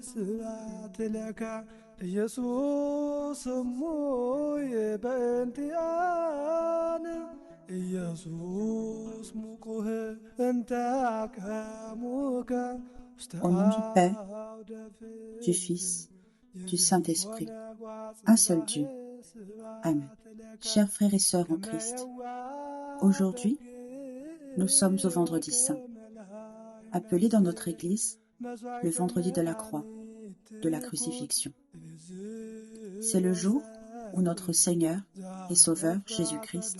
ስብሐት ለከ ኢየሱስ እሙየ በእንቲአነ ኢየሱስ ሙቁህ እንተ አቅሙከ ውስተ Au nom du Père, አውደ du Fils, du Saint-Esprit, un seul Dieu. Amen. Chers frères et sœurs en Christ, aujourd'hui, nous sommes au vendredi saint, appelé dans notre Église le vendredi de la croix, de la crucifixion. C'est le jour où notre Seigneur et Sauveur Jésus-Christ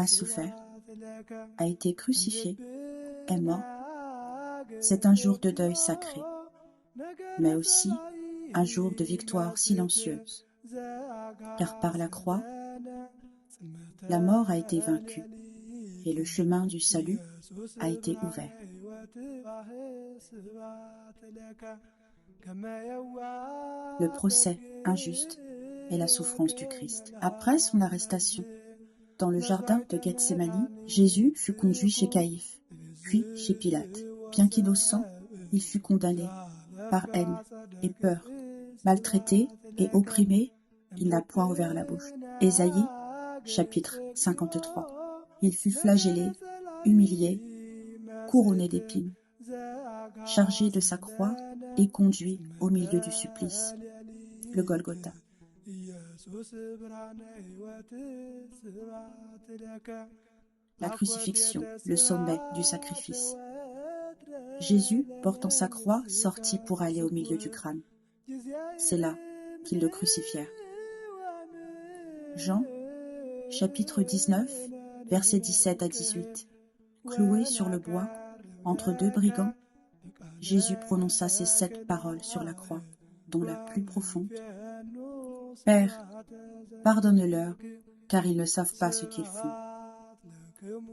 a souffert, a été crucifié, est mort. C'est un jour de deuil sacré, mais aussi un jour de victoire silencieuse, car par la croix, la mort a été vaincue et le chemin du salut a été ouvert. Le procès injuste et la souffrance du Christ. Après son arrestation, dans le jardin de Gethsémani, Jésus fut conduit chez Caïphe, puis chez Pilate. Bien qu'innocent, il fut condamné par haine et peur. Maltraité et opprimé, il n'a point ouvert la bouche. Ésaïe, chapitre 53. Il fut flagellé, humilié, couronné d'épines, chargé de sa croix et conduit au milieu du supplice, le Golgotha. La crucifixion, le sommet du sacrifice. Jésus, portant sa croix, sortit pour aller au milieu du crâne. C'est là qu'ils le crucifièrent. Jean, chapitre 19, versets 17 à 18. Cloué sur le bois, entre deux brigands, Jésus prononça ces 7 paroles sur la croix, dont la plus profonde. « Père, pardonne-leur, car ils ne savent pas ce qu'ils font. »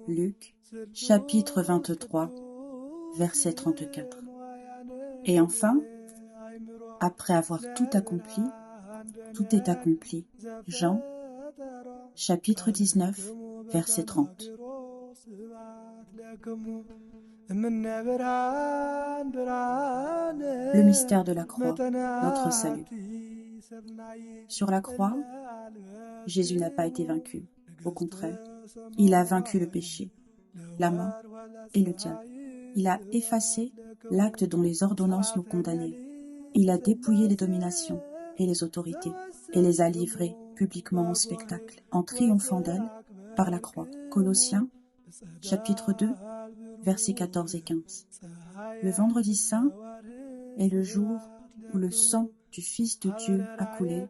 Luc, chapitre 23, verset 34. Et enfin, après avoir tout accompli, tout est accompli. Jean, chapitre 19, verset 30. Le mystère de la croix, notre salut. Sur la croix, Jésus n'a pas été vaincu. Au contraire, il a vaincu le péché, la mort et le diable. Il a effacé l'acte dont les ordonnances nous condamnaient. Il a dépouillé les dominations et les autorités et les a livrées publiquement en spectacle, en triomphant d'elles par la croix. Colossiens, chapitre 2, versets 14 et 15. Le vendredi saint est le jour où le sang du Fils de Dieu a coulé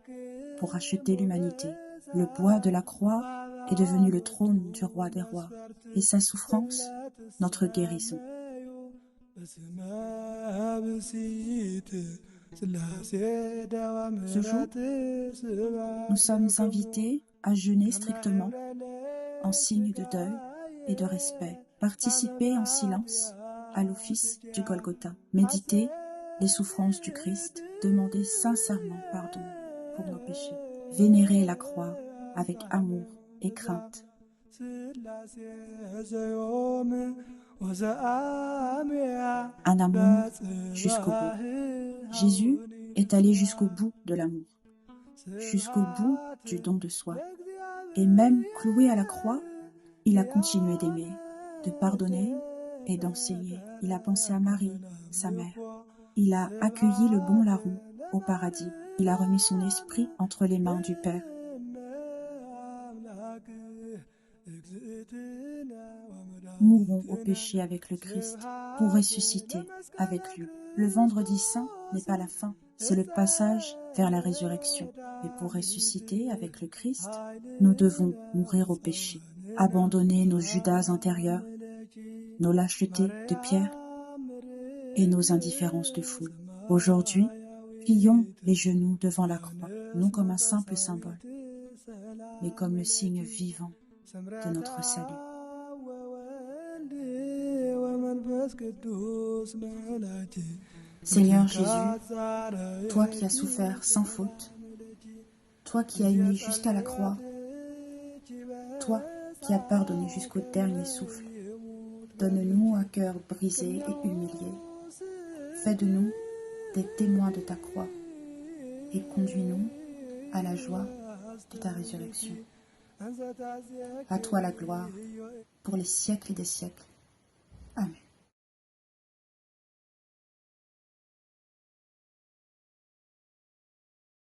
pour racheter l'humanité. Le bois de la croix est devenu le trône du roi des rois et sa souffrance, notre guérison. Ce jour, nous sommes invités à jeûner strictement en signe de deuil et de respect, participer en silence à l'office du Golgotha, méditer les souffrances du Christ, demander sincèrement pardon pour nos péchés, vénérer la croix avec amour et crainte. Un amour jusqu'au bout. Jésus est allé jusqu'au bout de l'amour, jusqu'au bout du don de soi. Et même cloué à la croix, il a continué d'aimer, de pardonner et d'enseigner. Il a pensé à Marie, sa mère. Il a accueilli le bon larron au paradis. Il a remis son esprit entre les mains du Père. Mourons au péché avec le Christ pour ressusciter avec lui. Le vendredi saint n'est pas la fin, c'est le passage vers la résurrection. Et pour ressusciter avec le Christ, nous devons mourir au péché, abandonner nos Judas intérieurs, nos lâchetés de pierre et nos indifférences de foule. Aujourd'hui, plions les genoux devant la croix, non comme un simple symbole, mais comme le signe vivant de notre salut. Seigneur Jésus, toi qui as souffert sans faute, toi qui as aimé jusqu'à la croix, toi qui as pardonné jusqu'au dernier souffle, donne-nous un cœur brisé et humilié. Fais de nous des témoins de ta croix et conduis-nous à la joie de ta résurrection. À toi la gloire pour les siècles des siècles.